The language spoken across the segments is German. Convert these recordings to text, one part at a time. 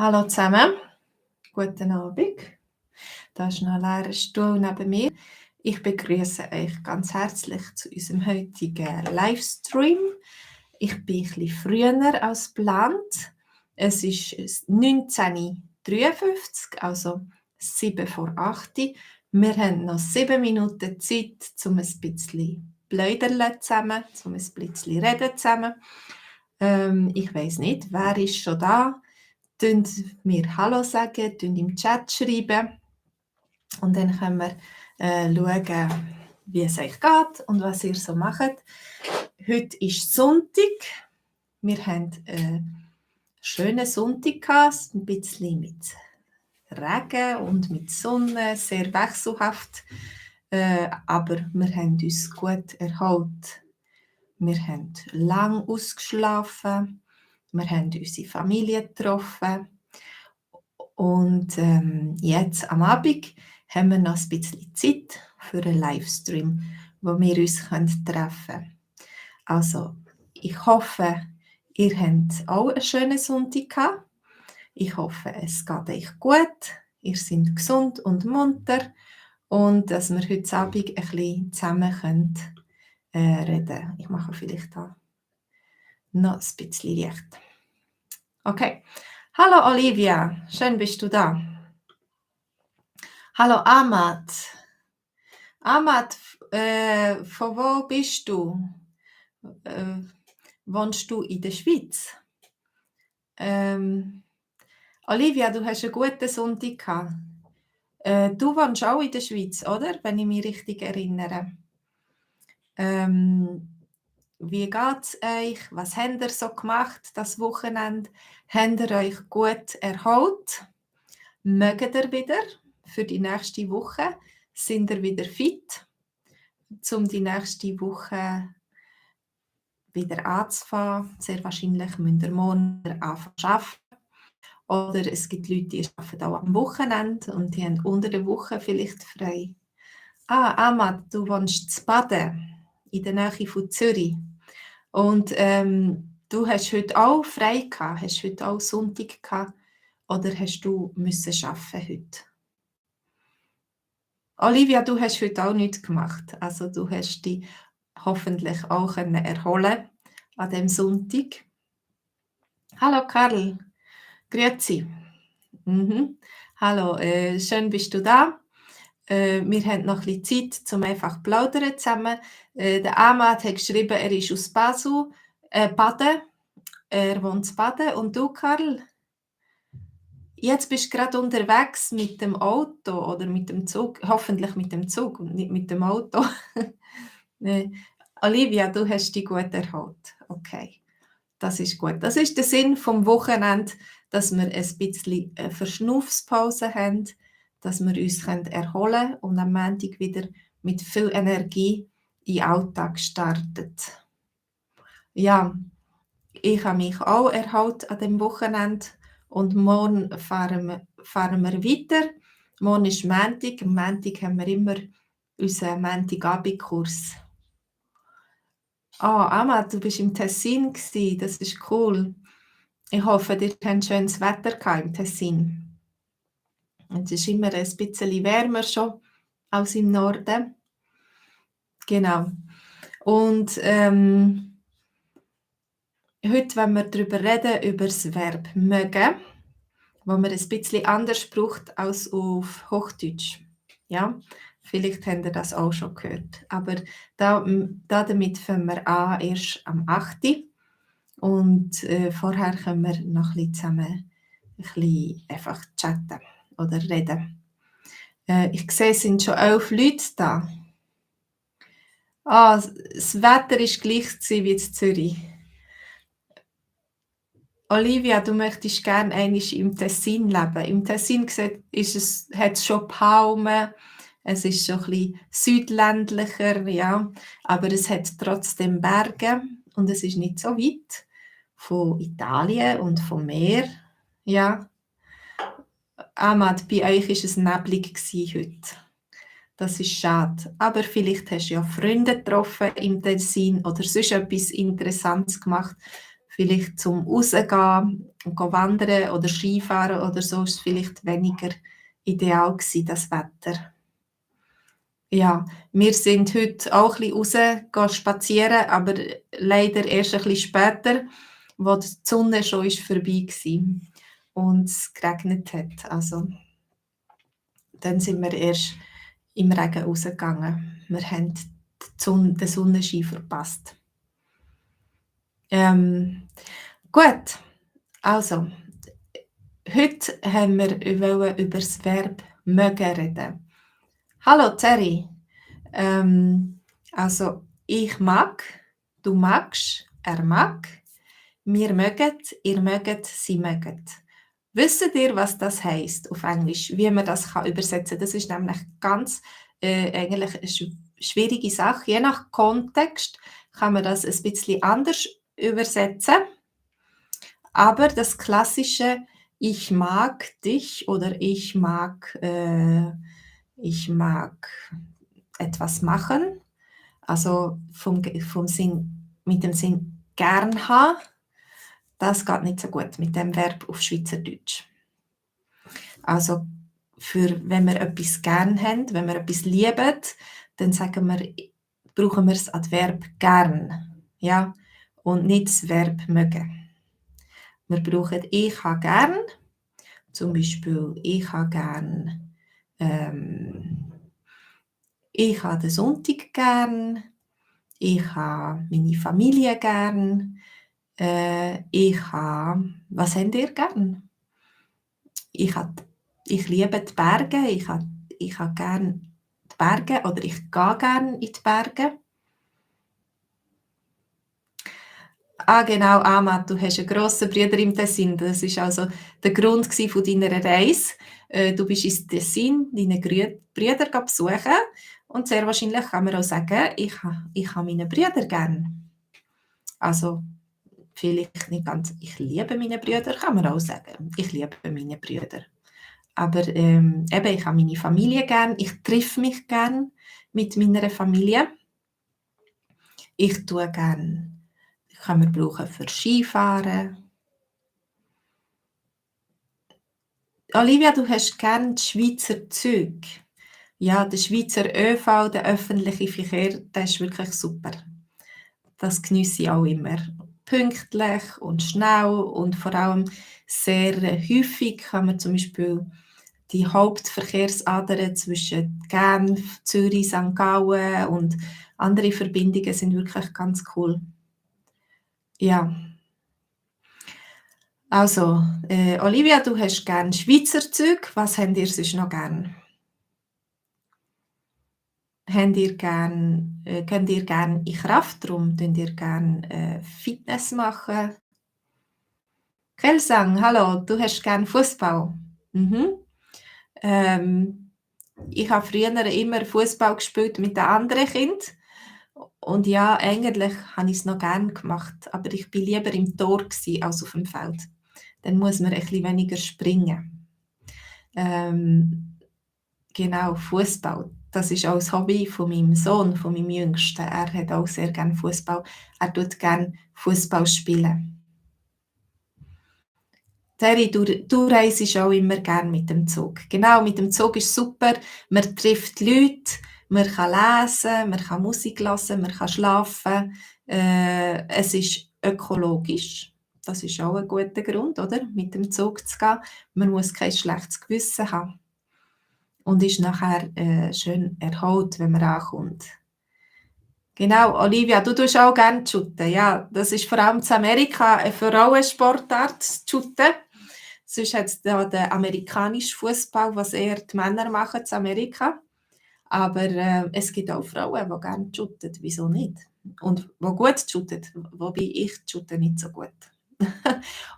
Hallo zusammen, guten Abend. Da ist noch ein leerer Stuhl neben mir. Ich begrüße euch ganz herzlich zu unserem heutigen Livestream. Ich bin ein bisschen früher als geplant. Es ist 19:53 Uhr, also 7 vor 8 Uhr. Wir haben noch 7 Minuten Zeit, um ein bisschen plaudern zusammen, um ein bisschen reden zusammen. Ich weiss nicht, wer ist schon da? Könnt mir Hallo sagen, könnt im Chat schreiben und dann können wir schauen, wie es euch geht und was ihr so macht. Heute ist Sonntag. Wir haben einen schönen Sonntag gehabt, ein bisschen mit Regen und mit Sonne, sehr wechselhaft. Aber wir haben uns gut erholt. Wir haben lang ausgeschlafen. Wir haben unsere Familie getroffen. Und jetzt am Abend haben wir noch ein bisschen Zeit für einen Livestream, wo wir uns treffen können. Also, ich hoffe, ihr habt auch einen schönen Sonntag gehabt. Ich hoffe, es geht euch gut. Ihr seid gesund und munter. Und dass wir heute Abend ein bisschen zusammen können, reden. Ich mache vielleicht da noch ein bisschen Licht. Okay. Hallo Olivia, schön bist du da. Hallo Ahmad. Ahmad, von wo bist du? Wohnst du in der Schweiz? Olivia, du hast einen guten Sonntag gehabt. Du wohnst auch in der Schweiz, oder? Wenn ich mich richtig erinnere. Wie geht es euch? Was habt ihr so gemacht das Wochenende? Habt ihr euch gut erholt? Mögt ihr wieder für die nächste Woche? Sind ihr wieder fit, um die nächste Woche wieder anzufangen? Sehr wahrscheinlich müsst ihr morgen anfangen zu arbeiten. Oder es gibt Leute, die arbeiten auch am Wochenende und die haben unter der Woche vielleicht frei. Ahmad, du wohnst in Baden, in der Nähe von Zürich. Und du hast heute auch frei gehabt, hast heute auch Sonntag gehabt, oder hast du müssen arbeiten heute? Olivia, du hast heute auch nichts gemacht, also du hast dich hoffentlich auch erholen an dem Sonntag. Hallo Karl, grüezi. Hallo, schön bist du da. Wir haben noch ein bisschen Zeit, um einfach zu plaudern zusammen. Der Ahmad hat geschrieben, er ist aus Basel, Baden. Er wohnt in Baden. Und du, Karl? Jetzt bist du gerade unterwegs mit dem Auto oder mit dem Zug. Hoffentlich mit dem Zug und nicht mit dem Auto. Olivia, du hast dich gut erholt. Okay, das ist gut. Das ist der Sinn vom Wochenende, dass wir ein bisschen Verschnaufspause haben, dass wir uns erholen können und am Montag wieder mit viel Energie in den Alltag starten. Ja, ich habe mich auch erholt an dem Wochenende und morgen fahren wir weiter. Morgen ist Montag. Am Montag haben wir immer unseren Montagabendkurs. Ahmad, du bist im Tessin gewesen. Das ist cool. Ich hoffe, ihr habt schönes Wetter im Tessin. Es ist immer ein bisschen wärmer schon als im Norden. Genau. Und heute wollen wir darüber reden, über das Verb mögen, wo man ein bisschen anders braucht als auf Hochdeutsch. Ja, vielleicht habt ihr das auch schon gehört. Aber damit fangen wir an, erst am 8. Und vorher können wir noch ein bisschen zusammen ein bisschen einfach chatten oder reden. Ich sehe, es sind schon 11 Leute da. Das Wetter ist gleich wie in Zürich. Olivia, du möchtest gerne einmal im Tessin leben. Im Tessin hat es schon Palmen, es ist schon ein bisschen südländlicher, ja, aber es hat trotzdem Berge und es ist nicht so weit von Italien und vom Meer. Ja. Ahmad, bei euch war es neblig heute. Das ist schade. Aber vielleicht hast du ja Freunde getroffen im Tessin oder sonst etwas Interessantes gemacht. Vielleicht zum Rausgehen und wandern oder Skifahren oder so ist es vielleicht weniger ideal gewesen, das Wetter. Ja, wir sind heute auch ein bisschen raus spazieren, aber leider erst ein bisschen später, wo die Sonne schon vorbei war und es geregnet hat. Also, dann sind wir erst im Regen rausgegangen. Wir haben den Sonnenschein verpasst. Gut, also, heute haben wir über das Verb mögen reden. Hallo Terry. Also, ich mag, du magst, er mag, wir mögen, ihr mögt, sie mögen. Wisst ihr, was das heisst auf Englisch? Wie man das übersetzen kann? Das ist nämlich ganz eigentlich eine schwierige Sache. Je nach Kontext kann man das ein bisschen anders übersetzen. Aber das klassische Ich mag dich oder ich mag etwas machen, also vom Sinn, mit dem Sinn gern haben, das geht nicht so gut mit dem Verb auf Schweizerdeutsch. Also wenn wir etwas gern haben, wenn wir etwas lieben, dann brauchen wir das Adverb gern, ja, und nicht das Verb mögen. Wir brauchen ich habe gern, zum Beispiel ich habe gern, ich habe den Sonntag gern, ich habe meine Familie gern, was habt ihr gern? Ich liebe die Berge, ich habe gern die Berge oder ich gehe gern in die Berge. Ah, genau, Amat, du hast einen grossen Bruder im Tessin. Das war also der Grund von deiner Reise. Du bist ins Tessin deine Brüder besuchen und sehr wahrscheinlich kann man auch sagen, ich habe meine Brüder gern. Also vielleicht nicht ganz, ich liebe meine Brüder, kann man auch sagen. Ich liebe meine Brüder. Aber eben, ich habe meine Familie gern, ich treffe mich gern mit meiner Familie. Ich tue gern, kann man brauchen für Skifahren. Olivia, du hast gern die Schweizer Züge. Ja, der Schweizer ÖV, der öffentliche Verkehr, der ist wirklich super. Das geniesse ich auch immer. Pünktlich und schnell und vor allem sehr häufig kann man zum Beispiel die Hauptverkehrsadern zwischen Genf, Zürich, St. Gallen und andere Verbindungen sind wirklich ganz cool. Ja. Also, Olivia, du hast gern Schweizer Züge. Was habt ihr sonst noch gern? Könnt ihr gern in Kraftraum? Könnt ihr gern Fitness machen? Kelsang, hallo, du hast gern Fußball. Mhm. Ich habe früher immer Fußball gespielt mit den anderen Kindern. Und ja, eigentlich habe ich es noch gern gemacht, aber ich bin lieber im Tor als auf dem Feld. Dann muss man ein bisschen weniger springen. Genau, Fußball. Das ist auch das Hobby von meinem Sohn, von meinem Jüngsten. Er hat auch sehr gerne Fußball. Er tut gerne Fußball spielen. Terry, du reist auch immer gerne mit dem Zug. Genau, mit dem Zug ist super. Man trifft Leute, man kann lesen, man kann Musik hören, man kann schlafen. Es ist ökologisch. Das ist auch ein guter Grund, oder? Mit dem Zug zu gehen. Man muss kein schlechtes Gewissen haben. Und ist nachher schön erholt, wenn man ankommt. Genau, Olivia, du tust auch gerne shooten. Ja, das ist vor allem in Amerika eine Frauensportart, shooten. Sonst hat es da den amerikanischen Fußball, was eher die Männer machen in Amerika. Aber es gibt auch Frauen, die gerne shooten. Wieso nicht? Und die gut shooten, wobei ich shoote nicht so gut.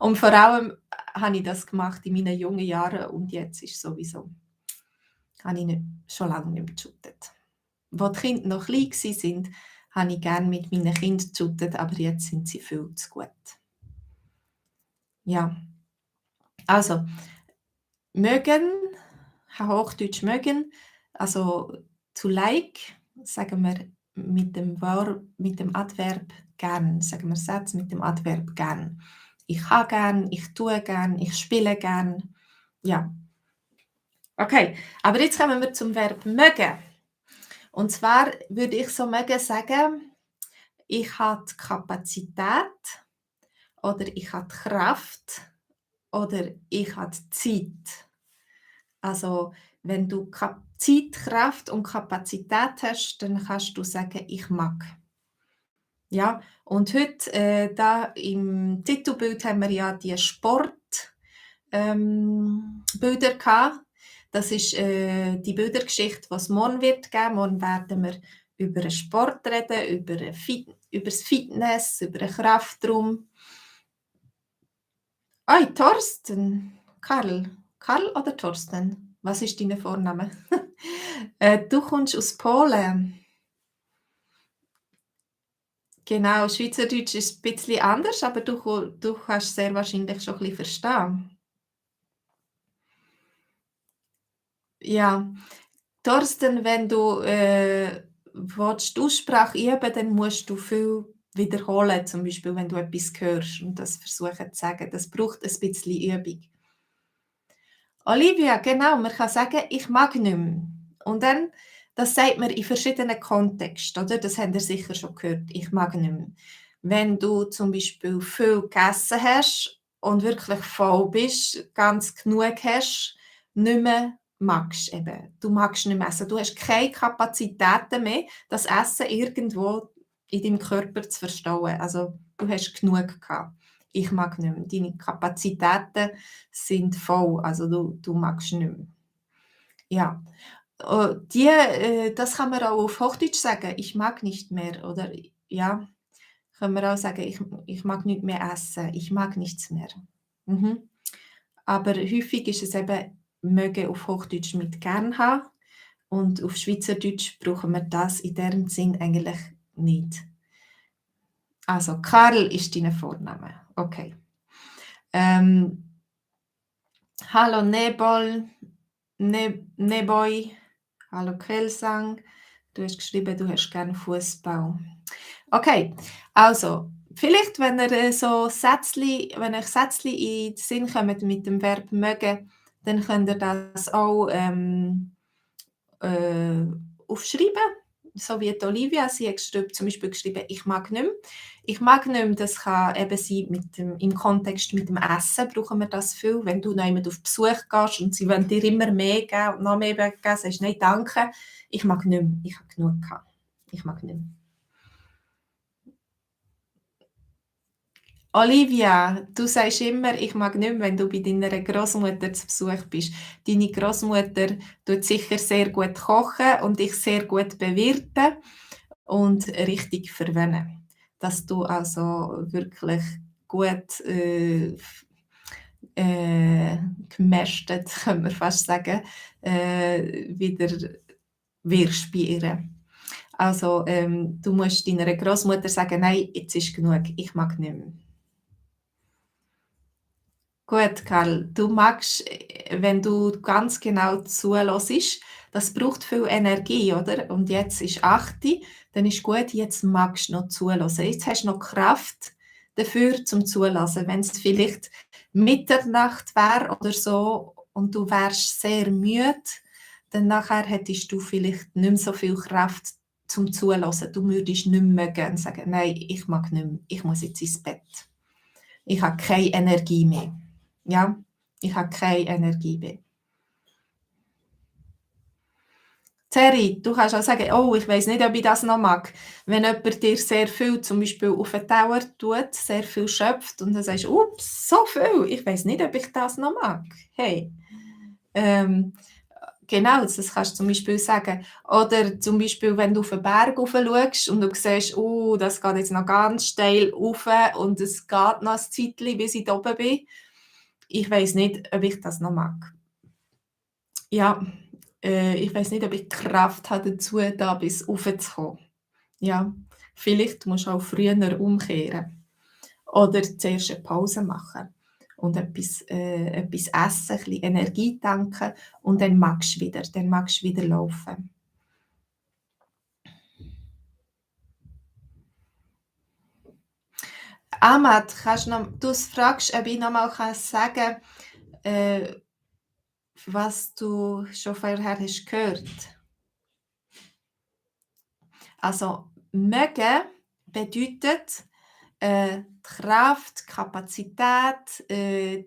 Und vor allem habe ich das gemacht in meinen jungen Jahren und jetzt ist sowieso, habe ich nicht, schon lange nicht mehr geshootet. Als die Kinder noch klein waren, habe ich gerne mit meinen Kindern geshootet, aber jetzt sind sie viel zu gut. Ja, also mögen, Hochdeutsch mögen, also to like, sagen wir mit dem Adverb gern. Sagen wir Sätze mit dem Adverb gern. Ich habe gern, ich tue gern, ich spiele gern. Ja. Okay, aber jetzt kommen wir zum Verb mögen. Und zwar würde ich so mögen sagen, ich habe die Kapazität oder ich habe die Kraft oder ich habe die Zeit. Also, wenn du Zeit, Kraft und Kapazität hast, dann kannst du sagen: „Ich mag.“ Ja, und heute, da im Titelbild haben wir ja die Bilder gehabt. Das ist, die Bildergeschichte, was morgen wird geben. Morgen werden wir über den Sport reden, über das Fitness, über den Kraftraum. Oi, Thorsten, Karl. Karl oder Thorsten? Was ist dein Vorname? Du kommst aus Polen. Genau, Schweizerdeutsch ist ein bisschen anders, aber du kannst sehr wahrscheinlich schon ein bisschen verstehen. Ja, Thorsten, wenn du, willst die Aussprache üben, dann musst du viel wiederholen, zum Beispiel, wenn du etwas hörst und das versuchen zu sagen. Das braucht ein bisschen Übung. Olivia, genau, man kann sagen: „Ich mag nicht mehr.“ Und dann das sagt man in verschiedenen Kontexten, oder? Das habt ihr sicher schon gehört: „Ich mag nicht mehr.“ Wenn du zum Beispiel viel gegessen hast und wirklich voll bist, ganz genug hast, nicht mehr magst eben. Du magst nicht mehr essen. Du hast keine Kapazitäten mehr, das Essen irgendwo in deinem Körper zu verstauen. Also, du hast genug gehabt. Ich mag nicht mehr. Deine Kapazitäten sind voll, also du magst nicht mehr. Ja, das kann man auch auf Hochdeutsch sagen: „Ich mag nicht mehr“, oder ja, können wir auch sagen: „Ich mag nicht mehr essen, ich mag nichts mehr.“ Mhm. Aber häufig ist es eben mögen auf Hochdeutsch mit gern haben und auf Schweizerdeutsch brauchen wir das in dem Sinn eigentlich nicht. Also, Karl ist dein Vorname. Okay. Ähm, hallo Nebol, Neboi, hallo Quellsang. Du hast geschrieben, du hast gerne Fußball. Okay, also vielleicht, wenn euch Sätzli in den Sinn kommen mit dem Verb mögen, dann könnt ihr das auch äh, aufschreiben, so wie die Olivia. Sie hat zum Beispiel geschrieben, ich mag nicht mehr. Ich mag nicht mehr, das kann eben sein im Kontext mit dem Essen, brauchen wir das viel. Wenn du jemand auf Besuch gehst und sie wollen dir immer mehr geben und noch mehr geben, sagst du, nein, danke, ich mag nicht mehr, ich habe genug gehabt. Ich mag nicht mehr. Olivia, du sagst immer, ich mag nicht mehr, wenn du bei deiner Großmutter zu Besuch bist. Deine Großmutter tut sicher sehr gut kochen und dich sehr gut bewirten und richtig verwöhnen. Dass du also wirklich gut gemästet, können wir fast sagen, wieder wirst bei ihr. Also du musst deiner Großmutter sagen, nein, jetzt ist genug, ich mag nicht mehr. Gut, Karl, du magst, wenn du ganz genau zuhörst, das braucht viel Energie, oder? Und jetzt ist 8, dann ist gut, jetzt magst du noch zuhören. Jetzt hast du noch Kraft dafür zum Zuhören. Wenn es vielleicht Mitternacht wäre oder so und du wärst sehr müde, dann nachher hättest du vielleicht nicht mehr so viel Kraft zum Zuhören. Du würdest nicht mehr mögen und sagen, nein, ich mag nicht mehr, ich muss jetzt ins Bett. Ich habe keine Energie mehr. Ja, ich habe keine Energie mehr. Terry, du kannst auch sagen, oh, ich weiß nicht, ob ich das noch mag. Wenn jemand dir sehr viel zum Beispiel auf den Teller tut, sehr viel schöpft und dann sagst du, ups, so viel, ich weiß nicht, ob ich das noch mag. Hey, ähm, genau, das kannst du zum Beispiel sagen. Oder zum Beispiel, wenn du auf den Berg rauf schaust und du siehst, das geht jetzt noch ganz steil rauf und es geht noch ein Zeitchen, bis ich da oben bin. Ich weiß nicht, ob ich das noch mag. Ja, ich weiß nicht, ob ich die Kraft habe dazu, da bis raufzukommen. Ja, vielleicht musst du auch früher umkehren oder zuerst eine Pause machen und etwas essen, ein bisschen Energie tanken und dann magst du wieder laufen. Ahmad, du fragst, ob ich noch mal sagen kann, was du schon vorher hast gehört. Also, mögen bedeutet, die Kraft, Kapazität,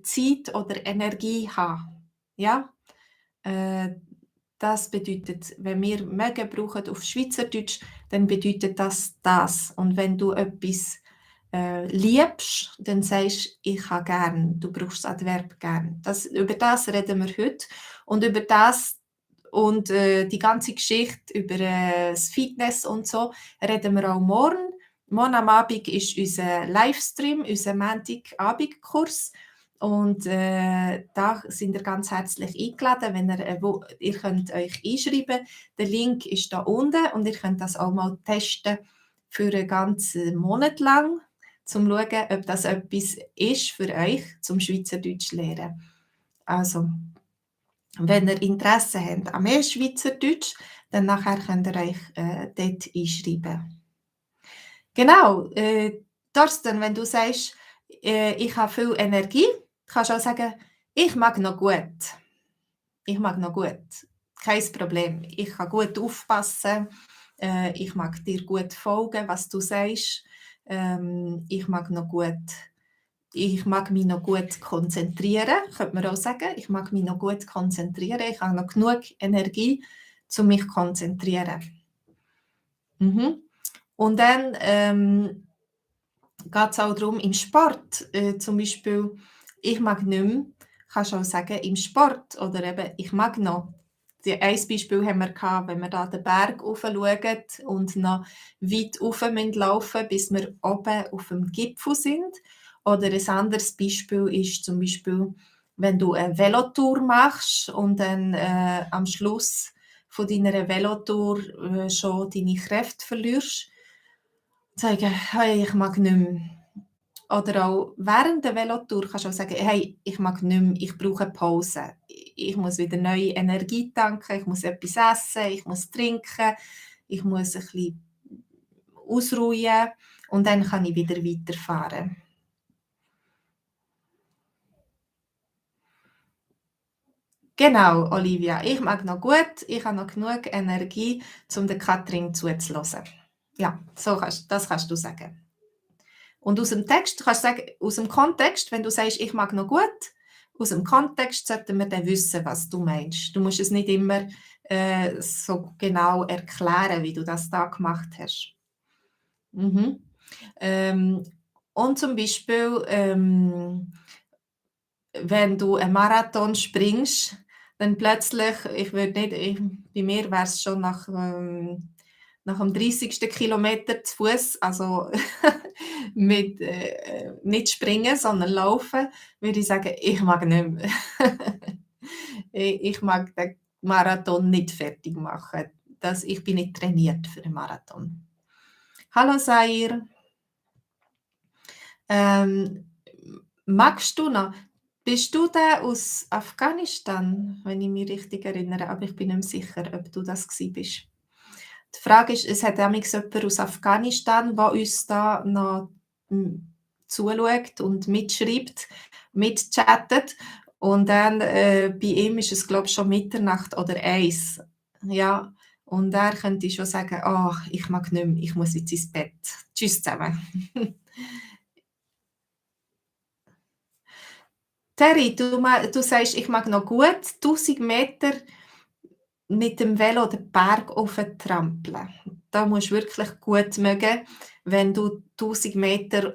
Zeit oder Energie haben. Ja? Äh, Das bedeutet, wenn wir mögen brauchen auf Schweizerdeutsch, dann bedeutet das das. Und wenn du etwas liebst, dann sagst du, ich habe gern. Du brauchst das Adverb gern. Über das reden wir heute. Und über das und die ganze Geschichte über das Fitness und so reden wir auch morgen. Morgen am Abend ist unser Livestream, unser Montagabendkurs. Und da sind ihr ganz herzlich eingeladen, wenn ihr könnt euch einschreiben. Der Link ist da unten und ihr könnt das auch mal testen für einen ganzen Monat lang, um zu schauen, ob das etwas ist für euch zum Schweizerdeutsch lernen. Also, wenn ihr Interesse habt an mehr Schweizerdeutsch, dann nachher könnt ihr euch dort einschreiben. Genau, Thorsten, wenn du sagst, ich habe viel Energie, kannst du auch sagen, ich mag noch gut. Ich mag noch gut. Kein Problem. Ich kann gut aufpassen. Ich mag dir gut folgen, was du sagst. Ich mag mich noch gut konzentrieren, könnte man auch sagen. Ich mag mich noch gut konzentrieren. Ich habe noch genug Energie, um mich zu konzentrieren. Mhm. Und dann geht es auch darum, im Sport, zum Beispiel, ich mag nicht mehr, kannst du auch sagen, im Sport oder eben, ich mag noch. Ein Beispiel haben wir gehabt, wenn wir da den Berg schauen und noch weit rauf laufen müssen, bis wir oben auf dem Gipfel sind. Oder ein anderes Beispiel ist zum Beispiel, wenn du eine Velotour machst und dann am Schluss von deiner Velotour schon deine Kräfte verlierst, sagen, hey, ich mag nicht mehr. Oder auch während der Velotour kannst du auch sagen, hey, ich mag nicht mehr, ich brauche eine Pause. Ich muss wieder neue Energie tanken, ich muss etwas essen, ich muss trinken, ich muss ein bisschen ausruhen und dann kann ich wieder weiterfahren. Genau, Olivia, ich mag noch gut, ich habe noch genug Energie, um der Katrin zuzuhören. Ja, das kannst du sagen. Und aus dem Text kannst du sagen, aus dem Kontext, wenn du sagst, ich mag noch gut, aus dem Kontext sollten wir dann wissen, was du meinst. Du musst es nicht immer so genau erklären, wie du das da gemacht hast. Mhm. Und zum Beispiel, wenn du einen Marathon springst, dann plötzlich, bei mir wäre es schon nach dem 30. Kilometer zu Fuß, also mit nicht springen, sondern laufen, würde ich sagen, ich mag nicht mehr. Ich mag den Marathon nicht fertig machen. Ich bin nicht trainiert für einen Marathon. Hallo Sair. Magst du noch? Bist du der aus Afghanistan, wenn ich mich richtig erinnere? Aber ich bin nicht mehr sicher, ob du das bist. Die Frage ist, es hat nämlich jemand aus Afghanistan, der uns da noch zuschaut und mitschreibt, mitchattet. Und dann bei ihm ist es, glaube ich, schon Mitternacht oder 1. Ja, und er könnte schon sagen, oh, ich mag nicht mehr, ich muss jetzt ins Bett. Tschüss zusammen. Terry, du sagst, ich mag noch gut 1000 Meter mit dem Velo den Berg trampeln. Da musst du wirklich gut mögen, wenn du 1000 Meter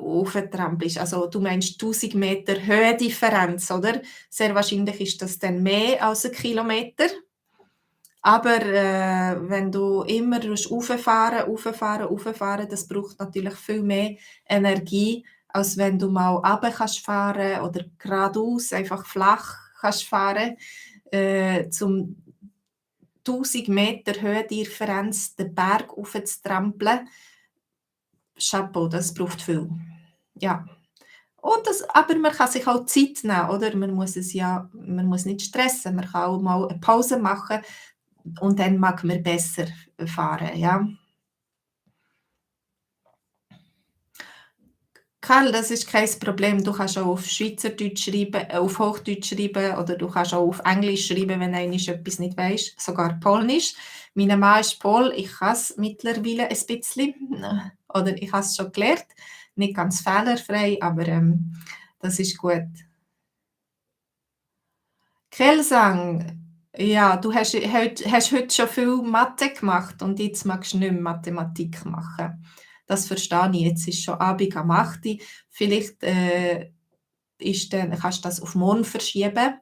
trampelst. Also du meinst 1000 Meter Höhendifferenz, oder? Sehr wahrscheinlich ist das dann mehr als 1 Kilometer. Aber wenn du immer rauffahren, das braucht natürlich viel mehr Energie, als wenn du mal runter kannst fahren oder geradeaus, einfach flach kannst fahren. Zum 1000 Meter Höhendifferenz den Berg raufzutrampeln, Chapeau, das braucht viel. Ja. Aber man kann sich auch Zeit nehmen, oder? Man muss nicht stressen, man kann auch mal eine Pause machen und dann mag man besser fahren, ja. Karl, das ist kein Problem. Du kannst auch auf Schweizerdeutsch schreiben, auf Hochdeutsch schreiben oder du kannst auch auf Englisch schreiben, wenn einmal etwas nicht weisst, sogar Polnisch. Mein Mann ist Pol, ich kann es mittlerweile ein bisschen, oder ich habe es schon gelernt. Nicht ganz fehlerfrei, aber das ist gut. Kelsang, ja, du hast heute schon viel Mathe gemacht und jetzt magst du nicht mehr Mathematik machen. Das verstehe ich. Jetzt ist schon Abend am 8 Uhr. Vielleicht kannst du das auf morgen verschieben.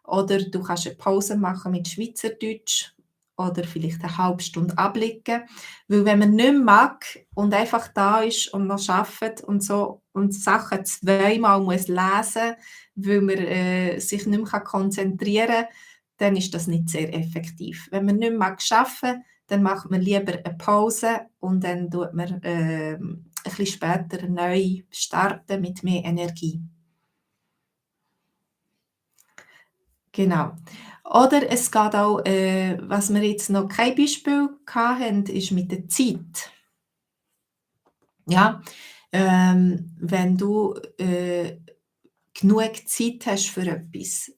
Oder du kannst eine Pause machen mit Schweizerdeutsch oder vielleicht eine halbe Stunde abliegen. Weil wenn man nicht mehr mag und einfach da ist und noch arbeitet und so und Sachen zweimal muss lesen, weil man sich nicht mehr konzentrieren kann, dann ist das nicht sehr effektiv. Wenn man nicht mehr mag arbeiten, dann macht man lieber eine Pause und dann tut man ein bisschen später neu starten mit mehr Energie. Genau. Oder es geht auch, was wir jetzt noch kein Beispiel hatten, ist mit der Zeit. Ja, wenn du genug Zeit hast für etwas.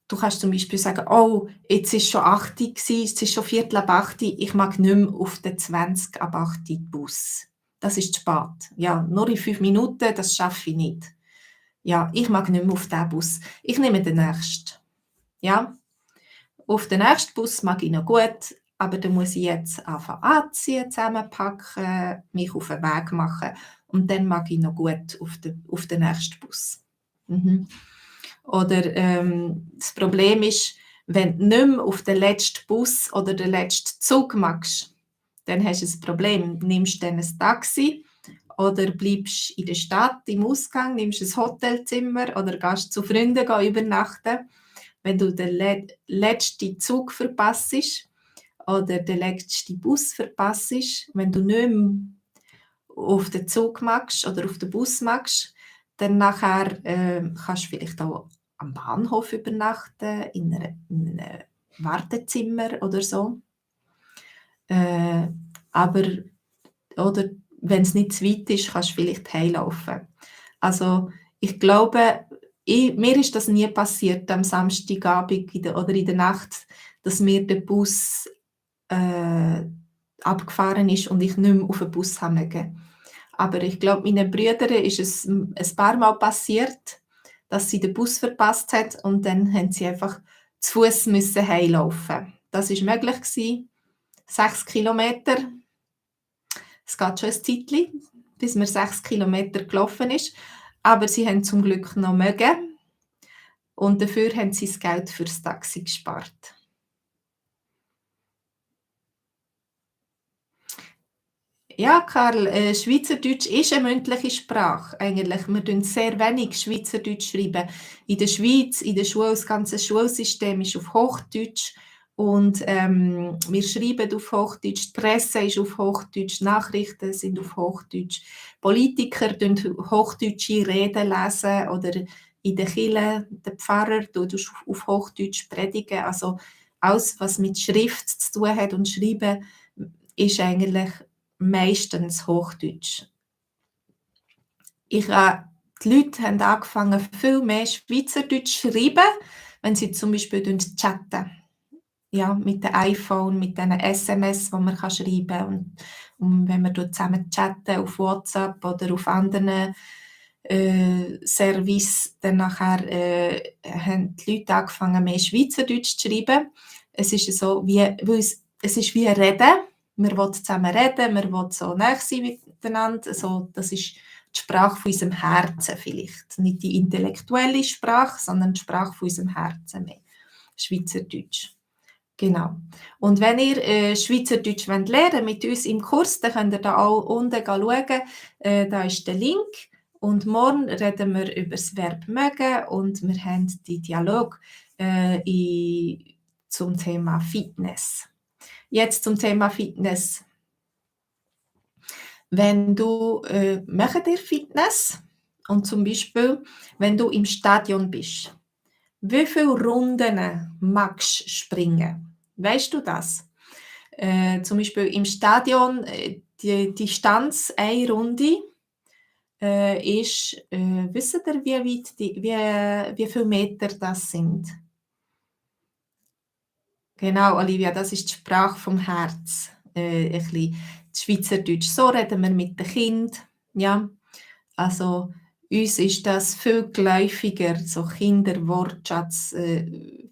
Du kannst zum Beispiel sagen, oh, jetzt ist schon 8 Uhr, es ist schon Viertel ab 8 Uhr, ich mag nicht mehr auf den 20 ab 8 Uhr Bus. Das ist zu spät. Ja, nur in 5 Minuten, das schaffe ich nicht. Ja, ich mag nicht mehr auf diesen Bus. Ich nehme den nächsten. Ja, auf den nächsten Bus mag ich noch gut, aber dann muss ich jetzt anfangen anziehen, zusammenpacken, mich auf den Weg machen und dann mag ich noch gut auf den nächsten Bus. Mhm. Oder das Problem ist, wenn du nicht mehr auf den letzten Bus oder den letzten Zug magst, dann hast du ein Problem. Nimmst dann ein Taxi oder bleibst in der Stadt im Ausgang, nimmst ein Hotelzimmer oder gehst zu Freunden übernachten. Wenn du den letzten Zug verpasst oder den letzten Bus verpasst, wenn du nicht mehr auf den Zug magst oder auf den Bus magst, dann nachher kannst du vielleicht auch am Bahnhof übernachten, in einem Wartezimmer oder so. Äh, aber oder wenn es nicht zu weit ist, kannst du vielleicht heimlaufen. Also ich glaube, mir ist das nie passiert am Samstagabend oder in der Nacht, dass mir der Bus abgefahren ist und ich nicht mehr auf den Bus musste. Aber ich glaube, meinen Brüdern ist es ein paar Mal passiert, dass sie den Bus verpasst hat und dann haben sie einfach zu Fuß müssen heimlaufen. Das ist möglich gewesen. 6 Kilometer. Es geht schon ein Zeitchen, bis man 6 Kilometer gelaufen ist. Aber sie haben zum Glück noch mögen. Und dafür haben sie das Geld fürs Taxi gespart. Ja, Karl, Schweizerdeutsch ist eine mündliche Sprache eigentlich. Wir schreiben sehr wenig Schweizerdeutsch schreiben. In der Schweiz, in der Schule, das ganze Schulsystem ist auf Hochdeutsch und wir schreiben auf Hochdeutsch, die Presse ist auf Hochdeutsch, Nachrichten sind auf Hochdeutsch, Politiker lesen hochdeutsche Reden lesen oder in der Kirche, der Pfarrer tut auf Hochdeutsch predigen. Also alles, was mit Schrift zu tun hat und Schreiben, ist eigentlich meistens Hochdeutsch. Die Leute haben angefangen, viel mehr Schweizerdeutsch zu schreiben, wenn sie zum Beispiel chatten. Ja, mit dem iPhone, mit diesen SMS, die man schreiben kann. Und wenn wir zusammen chatten auf WhatsApp oder auf anderen Service, dann nachher haben die Leute angefangen, mehr Schweizerdeutsch zu schreiben. Es ist so es ist wie ein Reden. Wir wollen zusammen reden, wir wollen so nah sein miteinander. So, das ist die Sprache von unserem Herzen vielleicht. Nicht die intellektuelle Sprache, sondern die Sprache von unserem Herzen mehr. Schweizerdeutsch. Genau. Und wenn ihr Schweizerdeutsch lernen wollt mit uns im Kurs, dann könnt ihr da auch unten schauen. Da ist der Link. Und morgen reden wir über das Verb mögen und wir haben die Dialog zum Thema Fitness. Jetzt zum Thema Fitness. Wenn du macht ihr Fitness und zum Beispiel, wenn du im Stadion bist, wie viele Runden magst du springen? Weißt du das? Zum Beispiel im Stadion die Distanz eine Runde ist, wisst ihr, wie viele Meter das sind? Genau, Olivia, das ist die Sprache vom Herz. Ein bisschen Schweizerdeutsch. So reden wir mit den Kindern. Ja, also uns ist das viel geläufiger, so Kinderwortschatz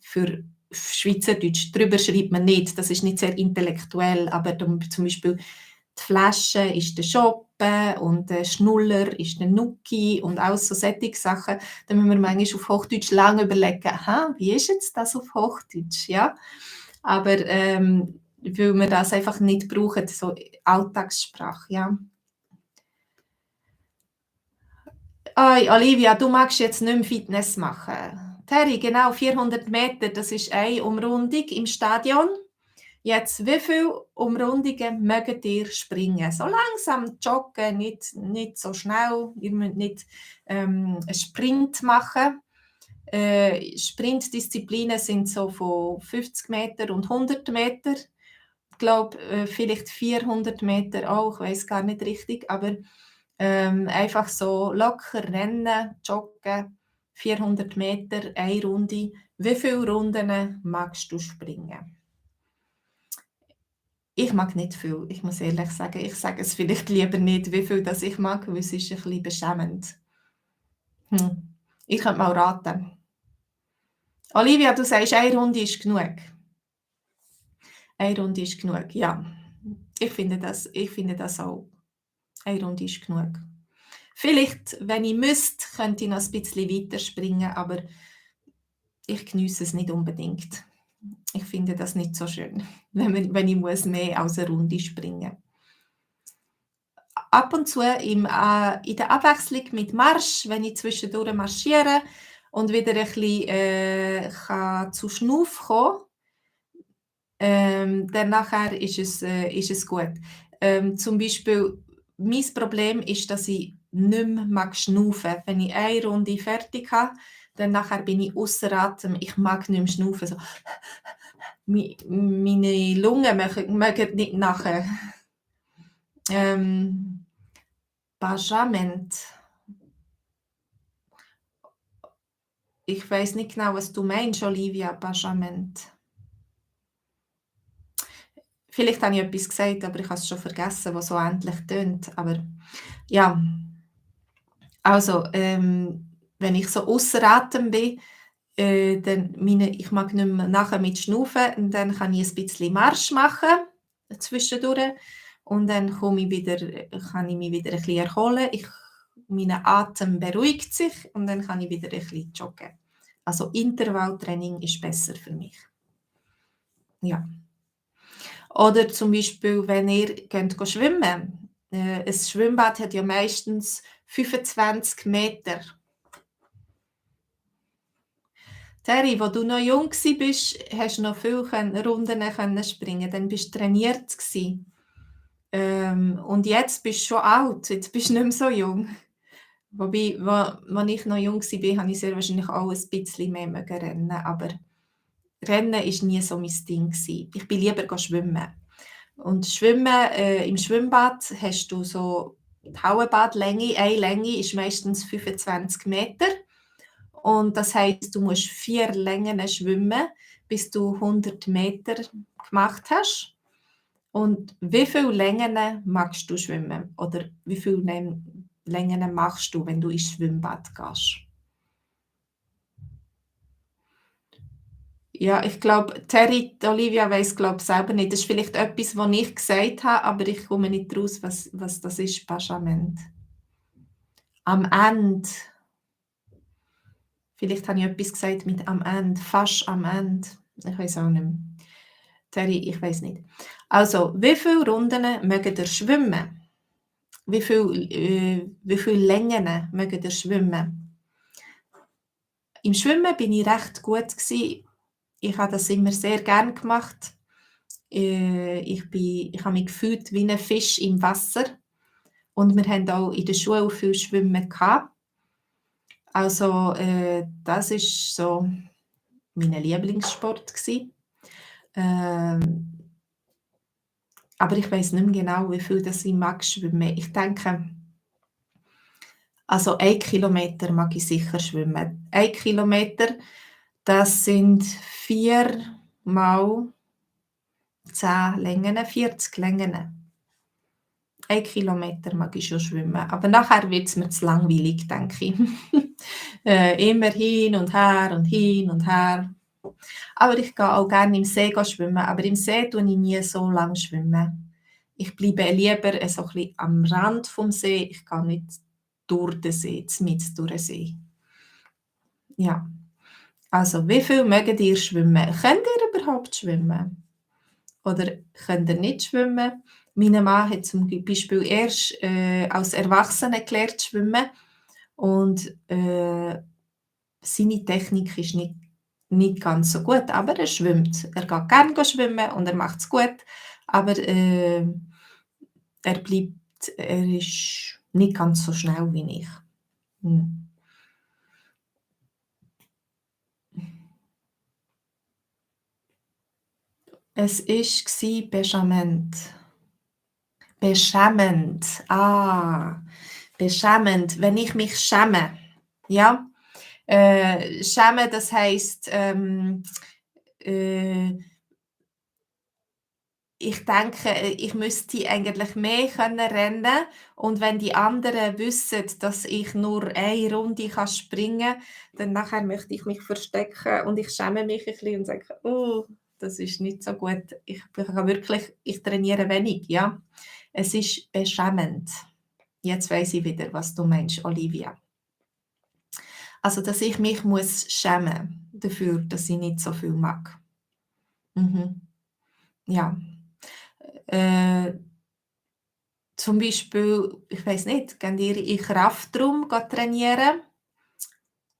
für Schweizerdeutsch. Darüber schreibt man nicht, das ist nicht sehr intellektuell, aber zum Beispiel die Flasche ist der Schoppe und der Schnuller ist der Nucki und auch so solche Sachen. Da müssen wir manchmal auf Hochdeutsch lange überlegen, aha, wie ist jetzt das auf Hochdeutsch? Ja? Aber weil wir das einfach nicht brauchen, so Alltagssprache, ja. Oi, Olivia, du magst jetzt nicht mehr Fitness machen. Terry, genau 400 Meter, das ist eine Umrundung im Stadion. Jetzt, wie viele Umrundungen mögt ihr springen? So langsam joggen, nicht so schnell. Ihr müsst nicht einen Sprint machen. Sprintdisziplinen sind so von 50 Meter und 100 Meter. Ich glaube, vielleicht 400 Meter auch, ich weiß gar nicht richtig, aber einfach so locker rennen, joggen, 400 Meter, eine Runde. Wie viele Runden magst du springen? Ich mag nicht viel, ich muss ehrlich sagen. Ich sage es vielleicht lieber nicht, wie viel das ich mag, weil es ist ein bisschen beschämend. Ich könnte mal raten. Olivia, du sagst, eine Runde ist genug. Eine Runde ist genug, ja. Ich finde das auch. Eine Runde ist genug. Vielleicht, wenn ich müsste, könnte ich noch ein bisschen weiter springen, aber ich geniesse es nicht unbedingt. Ich finde das nicht so schön, wenn ich muss mehr als eine Runde springen. Ab und zu in der Abwechslung mit Marsch, wenn ich zwischendurch marschiere und wieder ein bisschen kann zu Schnuff kommen, dann nachher ist es gut. Zum Beispiel, mein Problem ist, dass ich nicht mehr mag schnaufen. Wenn ich eine Runde fertig habe, dann nachher bin ich ausser Atem. Ich mag nicht mehr schnaufen. So. Meine Lungen mögen nicht nachher. Bajament. Ich weiß nicht genau, was du meinst, Olivia, Bajament. Vielleicht habe ich etwas gesagt, aber ich habe es schon vergessen, was so ähnlich tönt. Aber ja, also wenn ich so ausser Atem bin, ich mag nicht mehr nachher mit Schnaufen und dann kann ich ein bisschen Marsch machen zwischendurch und dann kann ich mich wieder ein bisschen erholen. Mein Atem beruhigt sich und dann kann ich wieder ein bisschen joggen. Also Intervalltraining ist besser für mich. Ja. Oder zum Beispiel, wenn ihr geht schwimmen. Ein Schwimmbad hat ja meistens 25 Meter. Terry, wo du noch jung warst, hast du noch viele Runden springen. Dann bist du trainiert gewesen. Und jetzt bist du schon alt. Jetzt bist du nicht mehr so jung. Wobei, als ich noch jung war, habe ich sehr wahrscheinlich auch ein bisschen mehr rennen. Aber Rennen war nie so mein Ding gewesen. Ich bin lieber schwimmen. Und Schwimmen, im Schwimmbad hast du so die Hallenbadlänge. Eine Länge ist meistens 25 Meter. Und das heisst, du musst 4 Längen schwimmen, bis du 100 Meter gemacht hast. Und wie viele Längen magst du schwimmen? Oder wie viele Längen machst du, wenn du ins Schwimmbad gehst? Ja, ich glaube, Olivia weiss, glaube selber nicht. Das ist vielleicht etwas, was ich gesagt habe, aber ich komme nicht raus, was das ist, Bajament. Am Ende. Vielleicht habe ich etwas gesagt mit am Ende, fast am Ende. Ich weiß auch nicht mehr. Terry, ich weiß nicht. Also, wie viele Runden mögt ihr schwimmen? Wie viele Längen mögt ihr schwimmen? Im Schwimmen bin ich recht gut gewesen. Ich habe das immer sehr gern gemacht. Ich habe mich gefühlt wie ein Fisch im Wasser. Und wir haben auch in der Schule viel Schwimmen gehabt. Also, das ist so mein Lieblingssport gewesen. Aber ich weiß nicht mehr genau, wie viel das ich mag schwimmen. Ich denke, Also 1 Kilometer mag ich sicher schwimmen. 1 Kilometer, das sind 4 mal 10 Längen, 40 Längen. 1 Kilometer mag ich schon schwimmen, aber nachher wird es mir zu langweilig, denke ich. Immer hin und her und hin und her. Aber ich gehe auch gerne im See schwimmen, aber im See tue ich nie so lang schwimmen. Ich bleibe lieber so ein bisschen am Rand vom See, ich gehe nicht durch den See, mitten durch den See. Ja, also wie viel mögt ihr schwimmen? Könnt ihr überhaupt schwimmen? Oder könnt ihr nicht schwimmen? Mein Mann hat zum Beispiel erst als Erwachsener gelernt zu schwimmen und seine Technik ist nicht ganz so gut, aber er schwimmt. Er geht gerne schwimmen und er macht es gut, aber er ist nicht ganz so schnell wie ich. Hm. Es war beschämend. Beschämend. Ah, beschämend, wenn ich mich schäme. Ja, schämen, das heisst, ich denke, ich müsste eigentlich mehr rennen können. Und wenn die anderen wissen, dass ich nur eine Runde springen kann, dann nachher möchte ich mich verstecken und ich schäme mich ein bisschen und sage: «Oh, das ist nicht so gut. Ich trainiere wenig», ja. Es ist beschämend. Jetzt weiss ich wieder, was du meinst, Olivia. Also, dass ich mich muss schämen dafür, dass ich nicht so viel mag. Mhm. Ja. Äh, Zum Beispiel, ich weiss nicht, geht ihr in Kraftraum trainieren?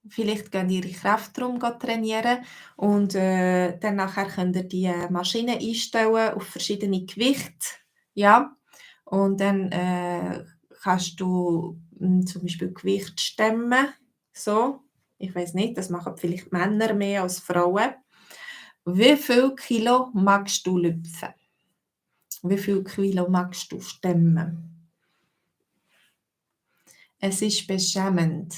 Vielleicht geht ihr in Kraftraum trainieren und, dann nachher könnt ihr die Maschine einstellen auf verschiedene Gewichte, ja? Und dann, kannst du, zum Beispiel Gewicht stemmen, so. Ich weiss nicht, das machen vielleicht Männer mehr als Frauen. Wie viel Kilo magst du lüpfen? Wie viel Kilo magst du stemmen? Es ist beschämend.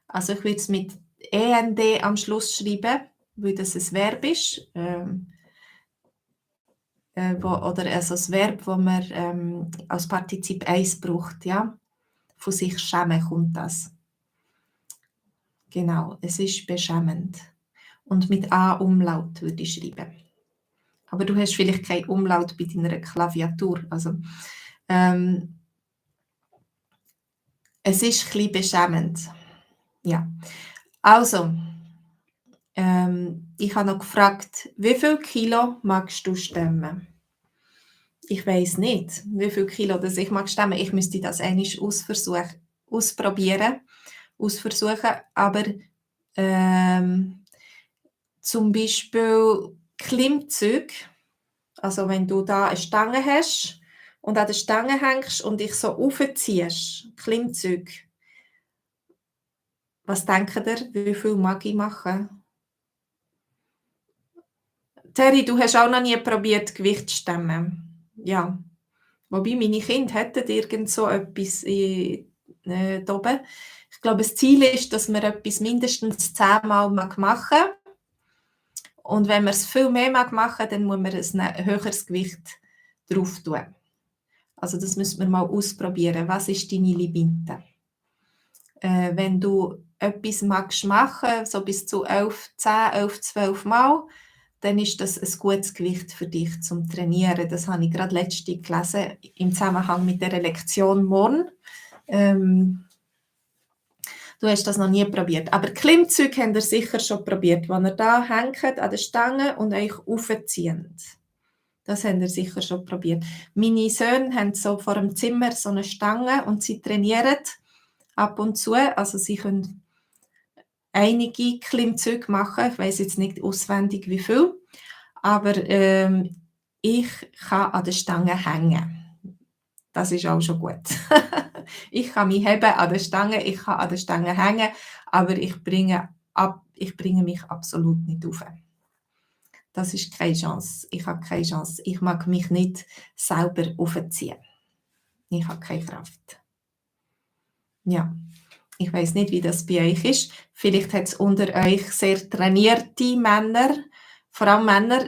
Also ich würde es mit END am Schluss schreiben, weil das ein Verb ist, oder also ein Verb, das man als Partizip 1 braucht, ja. Von sich schämen kommt das. Genau, es ist beschämend. Und mit A-Umlaut würde ich schreiben. Aber du hast vielleicht kein Umlaut bei deiner Klaviatur. Also, ähm, es ist ein bisschen beschämend. Ja. Also, ich habe noch gefragt, wie viel Kilo magst du stemmen? Ich weiss nicht, wie viel Kilo das ich mag stemmen. Ich müsste das einmal ausprobieren, ausversuchen, aber zum Beispiel Klimmzüge, also wenn du da eine Stange hast und an der Stange hängst und dich so raufziehst, Klimmzüge. Was denkt ihr, wie viel mag ich machen? Terry, du hast auch noch nie probiert, Gewicht zu stemmen. Ja. Wobei meine Kinder hätten irgend so etwas da oben. Ich glaube, das Ziel ist, dass man etwas mindestens 10-mal machen mag. Und wenn man es viel mehr machen mag, dann muss man ein höheres Gewicht drauf tun. Also das müssen wir mal ausprobieren. Was ist deine Limite? Wenn du etwas magst machen, so bis zu 10, 11, 12 Mal, dann ist das ein gutes Gewicht für dich zum Trainieren. Das habe ich gerade letztens gelesen im Zusammenhang mit der Lektion morgen. Du hast das noch nie probiert. Aber Klimmzüge habt ihr sicher schon probiert, wo ihr da hängt an der Stange und euch raufzieht. Das habt ihr sicher schon probiert. Meine Söhne haben so vor dem Zimmer so eine Stange und sie trainieren ab und zu. Also sie können einige Klimmzüge machen. Ich weiss jetzt nicht auswendig wie viel. Aber ich kann an der Stange hängen. Das ist auch schon gut. Ich kann mich heben an der Stange, ich kann an der Stange hängen, aber ich bringe mich absolut nicht rauf. Das ist keine Chance. Ich habe keine Chance. Ich mag mich nicht selber aufziehen. Ich habe keine Kraft. Ja, ich weiß nicht, wie das bei euch ist. Vielleicht hat es unter euch sehr trainierte Männer, vor allem Männer,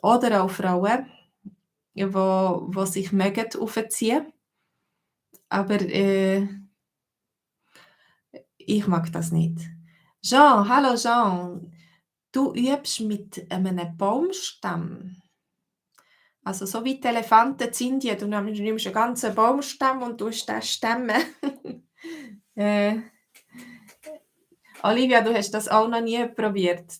oder auch Frauen, ja, wo sich mögen aufziehen. Aber, ich mag das nicht. Jean, hallo Jean. Du übst mit einem Baumstamm. Also so wie die Elefanten in Indien, du nimmst einen ganzen Baumstamm und tust den stemmen. Äh, Olivia, du hast das auch noch nie probiert.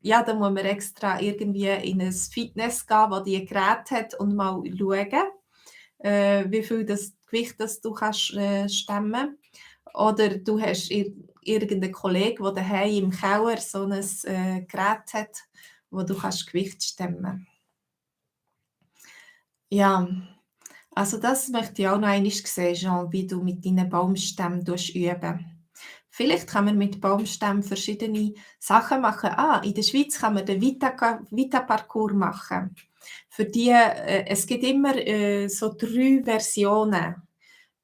Ja, da muss man extra irgendwie in ein Fitness gehen, wo die Geräte hat und mal schauen, wie viel das Gewicht das du kannst, stemmen. Oder du hast irgendeinen Kollegen, der daheim im Keller so ein Gerät hat, wo du kannst Gewicht stemmen. Ja, also das möchte ich auch noch einmal sehen, Jean, wie du mit deinen Baumstämmen üben. Vielleicht kann man mit Baumstämmen verschiedene Sachen machen. In der Schweiz kann man den Vita-Parcours machen. Für die, es gibt immer so 3 Versionen.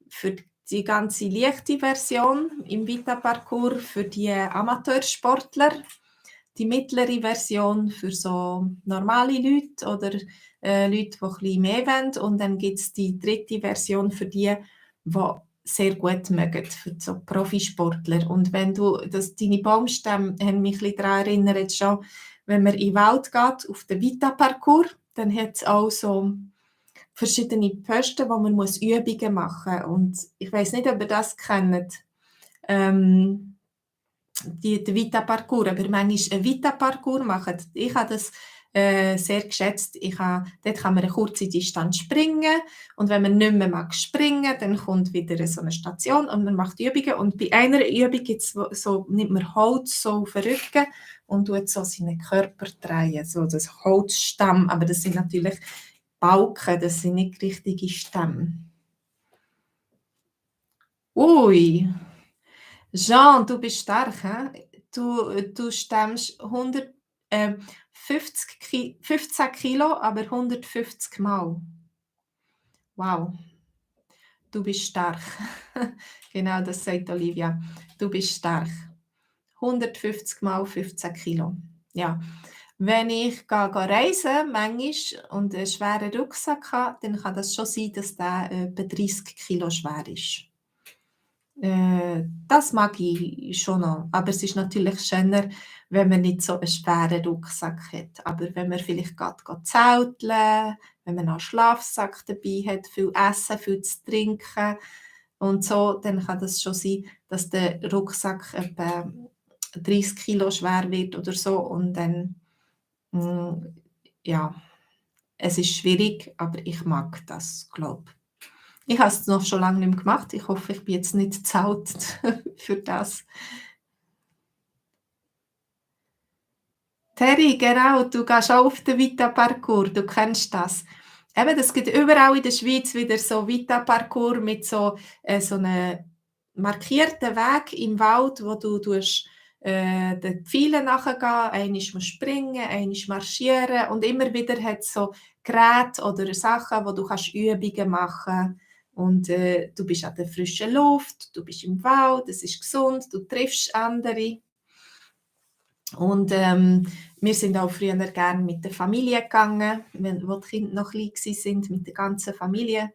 Für die ganze leichte Version im Vita-Parcours für die Amateursportler, die mittlere Version für so normale Leute oder Leute, die ein bisschen mehr wollen. Und dann gibt es die dritte Version für die, die sehr gut mögen, für so Profisportler. Und wenn du, deine Baumstämme haben mich ein bisschen daran erinnert, schon, wenn man in den Wald geht, auf den Vita-Parcours, dann hat es auch so verschiedene Posten, wo man Übungen machen muss. Und ich weiß nicht, ob ihr das kennt. Ähm, den Vita-Parcours, aber manchmal einen Vita-Parcours machen. Ich habe das sehr geschätzt. Dort kann man eine kurze Distanz springen und wenn man nicht mehr mag springen, dann kommt wieder so eine Station und man macht Übungen und bei einer Übung gibt's so, nimmt man Holz so auf den Rücken und tut so seinen Körper drehen, so das Holzstamm, aber das sind natürlich Balken, das sind nicht richtige Stämme. Ui, Jean, du bist stark, hä? Du stemmst 15 Kilo, aber 150 Mal. Wow, du bist stark. Genau, das sagt Olivia. Du bist stark. 150 Mal 15 Kilo. Ja. Wenn ich reise, manchmal, und einen schweren Rucksack habe, dann kann das schon sein, dass der etwa 30 Kilo schwer ist. Das mag ich schon noch, aber es ist natürlich schöner, wenn man nicht so einen schweren Rucksack hat. Aber wenn man vielleicht geht zelteln, wenn man noch 'n Schlafsack dabei hat, viel Essen, viel zu trinken und so, dann kann das schon sein, dass der Rucksack etwa 30 Kilo schwer wird oder so und dann, hm, ja, es ist schwierig, aber ich mag das, glaube ich. Ich habe es noch schon lange nicht mehr gemacht. Ich hoffe, ich bin jetzt nicht zu alt für das. Terry, genau, du gehst auch auf den Vita-Parcours, du kennst das. Eben, das gibt überall in der Schweiz wieder so Vita-Parcours mit so 'nem markierten Weg im Wald, wo du den Pfeilen nachgehen, einmal musst du springen, einmal marschieren und immer wieder hat's so Geräte oder Sachen, wo du kannst Übungen machen und, du bist an der frischen Luft, du bist im Wald, es ist gesund, du triffst andere. Und, wir sind auch früher gerne mit der Familie gegangen, wo die Kinder noch klein sind, mit der ganzen Familie.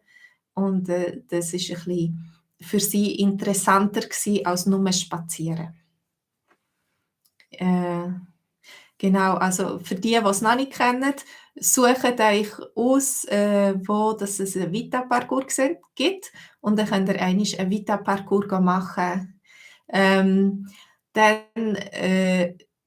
Und, das ist ein bisschen für sie interessanter gewesen als nur spazieren. Äh, genau, also für die, die es noch nicht kennen, sucht euch aus, wo dass es 'n Vita-Parcours gibt und dann könnt ihr einmal einen Vita-Parcours machen. Ähm, dann,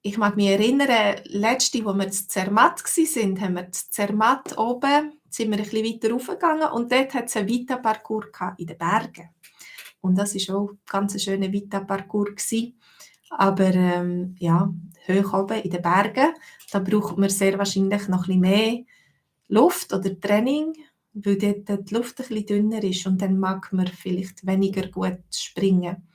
ich mag mich erinnern, letzte, wo wir in Zermatt sind, haben wir in Zermatt oben sind wir ein bisschen weiter raufgegangen und dort hat's 'n Vita-Parcours in den Bergen. Und das ist auch ganz 'n schöner Vita-Parcours gsi. Aber, ja, hoch oben in den Bergen, da braucht man sehr wahrscheinlich noch ein bisschen mehr Luft oder Training, weil dort die Luft ein bisschen dünner ist und dann mag man vielleicht weniger gut springen.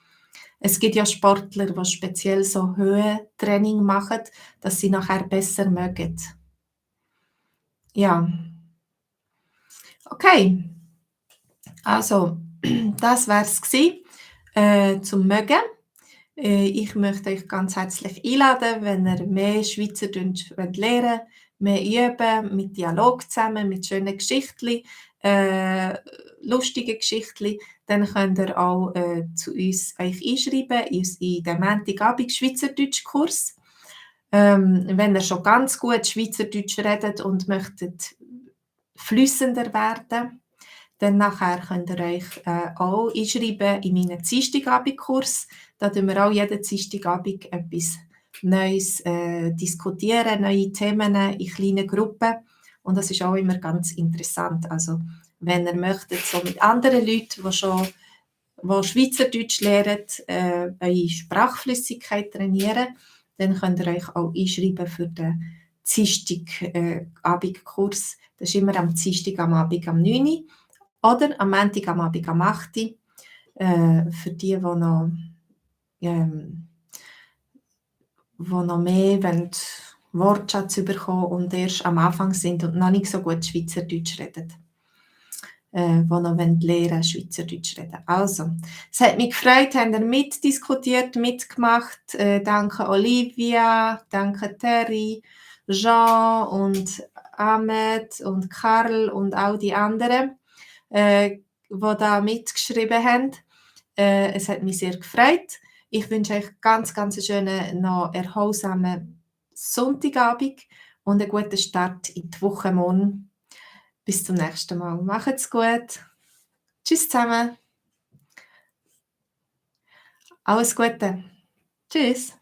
Es gibt ja Sportler, die speziell so Höhentraining machen, dass sie nachher besser mögen. Ja, okay. Also, Das wär's gsi, zum Mögen. Ich möchte euch ganz herzlich einladen, wenn ihr mehr Schweizerdeutsch lernen wollt, mehr üben, mit Dialog zusammen, mit schönen Geschichtli, äh, lustigen Geschichtli, dann könnt ihr auch, zu uns euch einschreiben in den Montagabend Schweizerdeutschkurs. Wenn ihr schon ganz gut Schweizerdeutsch redet und möchtet flüssender werden, dann nachher könnt ihr euch, auch einschreiben in meinen Dienstagabendkurs. Da tun wir auch jeden Dienstagabend etwas Neues, diskutieren, neue Themen in kleinen Gruppen und das ist auch immer ganz interessant. Also, wenn ihr möchtet, so mit anderen Leuten, die Schweizerdeutsch lernen, eure Sprachflüssigkeit trainieren, dann könnt ihr euch auch einschreiben für den Dienstag Abendkurs. Das ist immer am Dienstag am Abend am 9 Uhr oder am Montag am Abend am 8 Uhr, für die noch, ähm, noch mehr wollen Wortschatz bekommen und erst am Anfang sind und noch nicht so gut Schweizerdeutsch reden, die noch lernen Schweizerdeutsch reden. Also, es hat mich gefreut, habt ihr mitdiskutiert, mitgemacht. Danke Olivia, danke Terry, Jean und Ahmed und Karl und all die anderen, die da mitgeschrieben haben. Es hat mich sehr gefreut. Ich wünsche euch ganz, ganz einen schönen, noch erholsamen Sonntagabend und einen guten Start in die Woche morgen. Bis zum nächsten Mal. Macht's gut. Tschüss zusammen. Alles Gute. Tschüss.